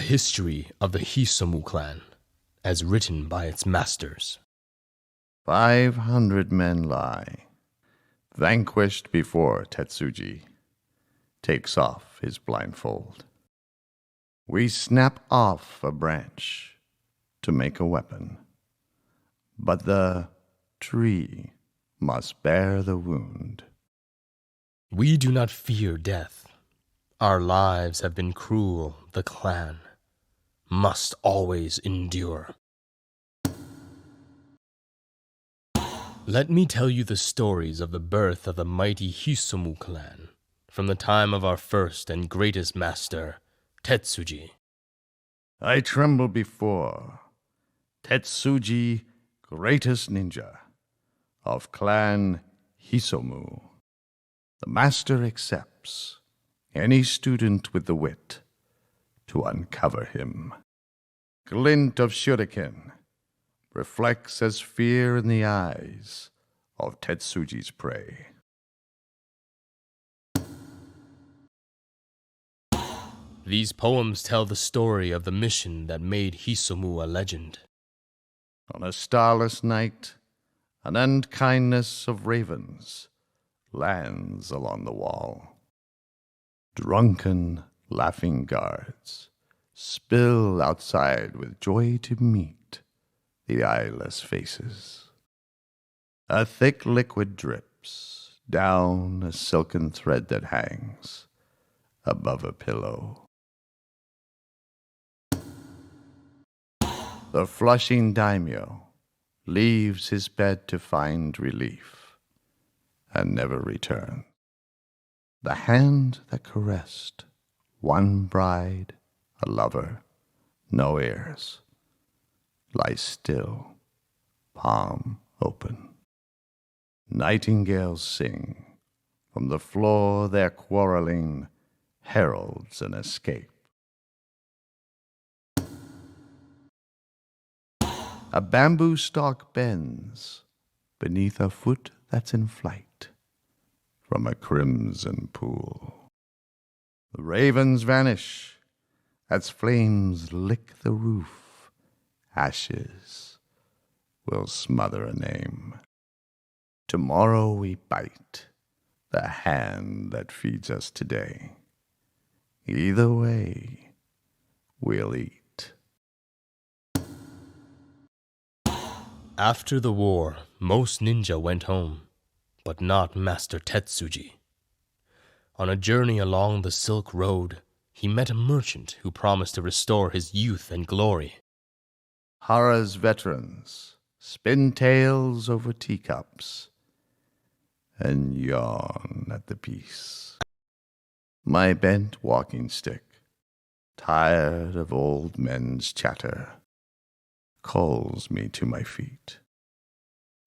history of the Hisomu clan, as written by its masters. 500 men lie, vanquished before Tetsuji takes off his blindfold. We snap off a branch to make a weapon, but the tree must bear the wound. We do not fear death. Our lives have been cruel, the clan must always endure. Let me tell you the stories of the birth of the mighty Hisomu clan, from the time of our first and greatest master, Tetsuji. I tremble before Tetsuji, greatest ninja of clan Hisomu. The master accepts any student with the wit to uncover him. Glint of shuriken reflects as fear in the eyes of Tetsuji's prey. These poems tell the story of the mission that made Hisomu a legend. On a starless night, an unkindness of ravens lands along the wall. Drunken, laughing guards spill outside with joy to meet the eyeless faces. A thick liquid drips down a silken thread that hangs above a pillow. The flushing daimyo leaves his bed to find relief and never return. The hand that caressed one bride, a lover, no ears, lies still, palm open. Nightingales sing from the floor, their quarreling heralds an escape. A bamboo stalk bends beneath a foot that's in flight from a crimson pool. The ravens vanish as flames lick the roof. Ashes will smother a name. Tomorrow we bite the hand that feeds us today. Either way, we'll eat. After the war, most ninja went home, but not Master Tetsuji. On a journey along the Silk Road, he met a merchant who promised to restore his youth and glory. Hara's veterans spin tales over teacups and yawn at the peace. My bent walking stick, tired of old men's chatter, calls me to my feet.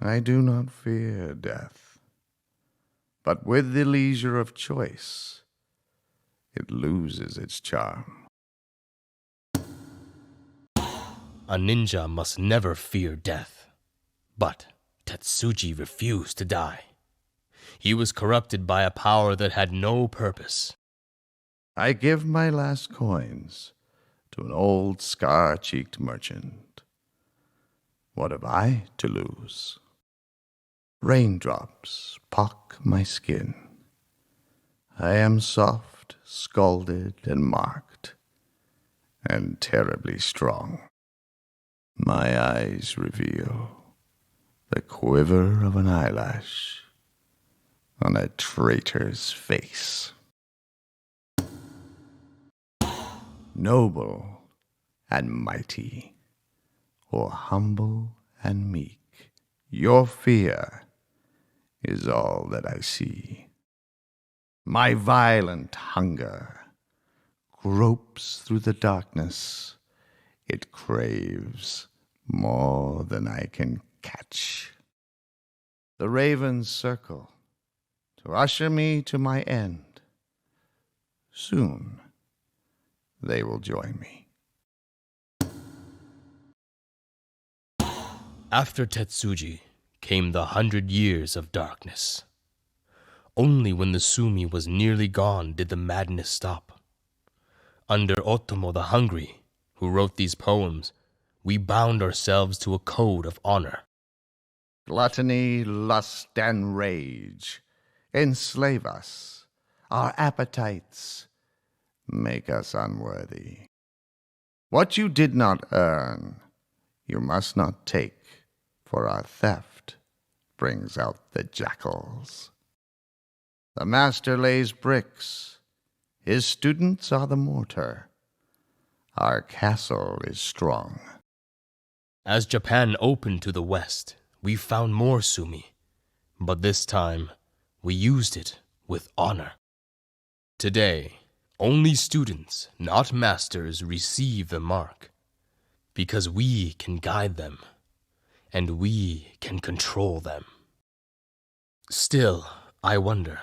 I do not fear death, but with the leisure of choice, it loses its charm. A ninja must never fear death, but Tetsuji refused to die. He was corrupted by a power that had no purpose. I give my last coins to an old scar-cheeked merchant. What have I to lose? Raindrops pock my skin. I am soft, scalded, and marked, and terribly strong. My eyes reveal the quiver of an eyelash on a traitor's face. Noble and mighty, or humble and meek, your fear is all that I see. My violent hunger gropes through the darkness. It craves more than I can catch. The ravens circle to usher me to my end. Soon they will join me. After Tetsuji came the 100 years of darkness. Only when the Sumi was nearly gone did the madness stop. Under Otomo the Hungry, who wrote these poems, we bound ourselves to a code of honor. Gluttony, lust, and rage enslave us. Our appetites make us unworthy. What you did not earn, you must not take, for our theft brings out the jackals. The master lays bricks, his students are the mortar. Our castle is strong. As Japan opened to the west, we found more sumi, but this time we used it with honor. Today, only students, not masters, receive the mark, because we can guide them, and we can control them. Still, I wonder,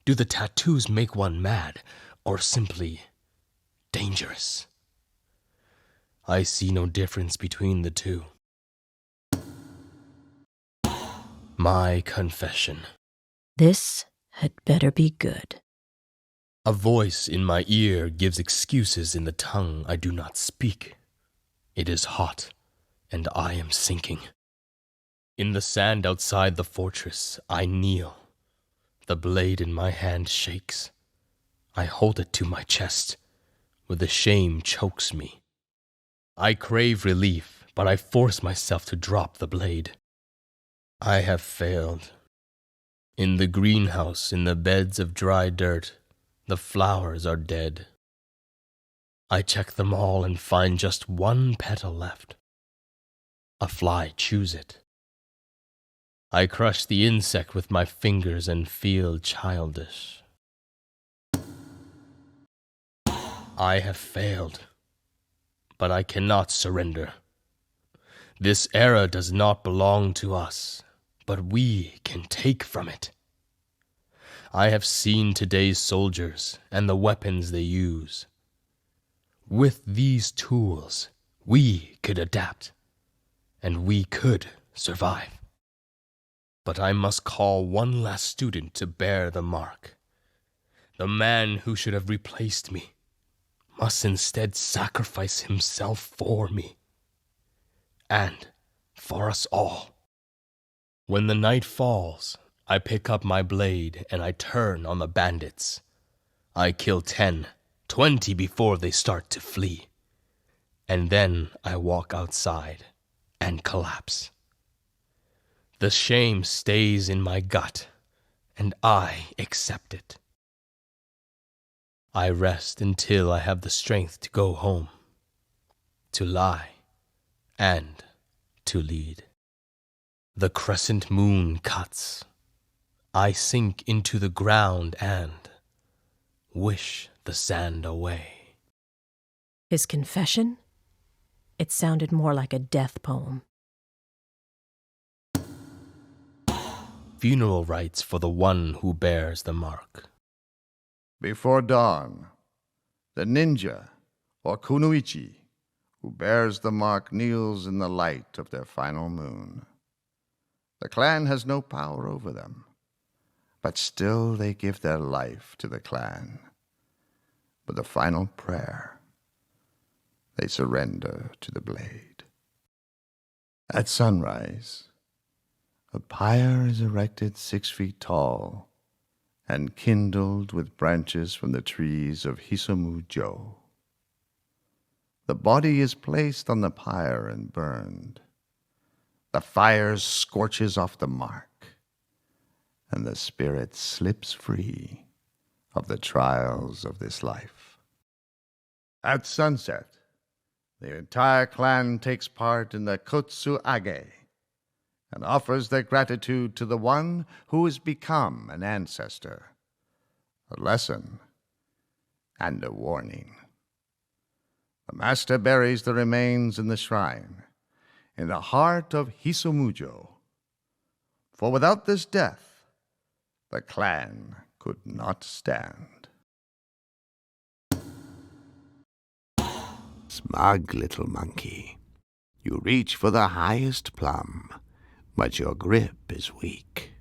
do the tattoos make one mad, or simply dangerous? I see no difference between the two. My confession. This had better be good. A voice in my ear gives excuses in the tongue I do not speak. It is hot, and I am sinking. In the sand outside the fortress, I kneel. The blade in my hand shakes. I hold it to my chest, where the shame chokes me. I crave relief, but I force myself to drop the blade. I have failed. In the greenhouse, in the beds of dry dirt, the flowers are dead. I check them all and find just one petal left. A fly chews it. I crush the insect with my fingers and feel childish. I have failed, but I cannot surrender. This era does not belong to us, but we can take from it. I have seen today's soldiers and the weapons they use. With these tools, we could adapt, and we could survive. But I must call one last student to bear the mark. The man who should have replaced me must instead sacrifice himself for me, and for us all. When the night falls, I pick up my blade and I turn on the bandits. I kill 10, 20 before they start to flee. And then I walk outside and collapse. The shame stays in my gut, and I accept it. I rest until I have the strength to go home, to lie, and to lead. The crescent moon cuts. I sink into the ground and wish the sand away. His confession? It sounded more like a death poem. Funeral rites for the one who bears the mark. Before dawn, the ninja, or kunoichi, who bears the mark, kneels in the light of their final moon. The clan has no power over them, but still they give their life to the clan. With a final prayer, they surrender to the blade. At sunrise, a pyre is erected 6 feet tall and kindled with branches from the trees of Hisomu. The body is placed on the pyre and burned. The fire scorches off the mark, and the spirit slips free of the trials of this life. At sunset, the entire clan takes part in the Kotsuage and offers their gratitude to the one who has become an ancestor, a lesson and a warning. The master buries the remains in the shrine, in the heart of Hisomu. For without this death, the clan could not stand. Smug little monkey, you reach for the highest plum, but your grip is weak.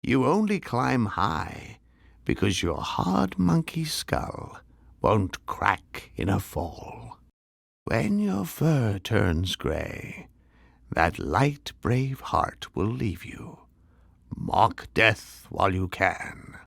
You only climb high because your hard monkey skull won't crack in a fall. When your fur turns gray, that light, brave heart will leave you. Mock death while you can.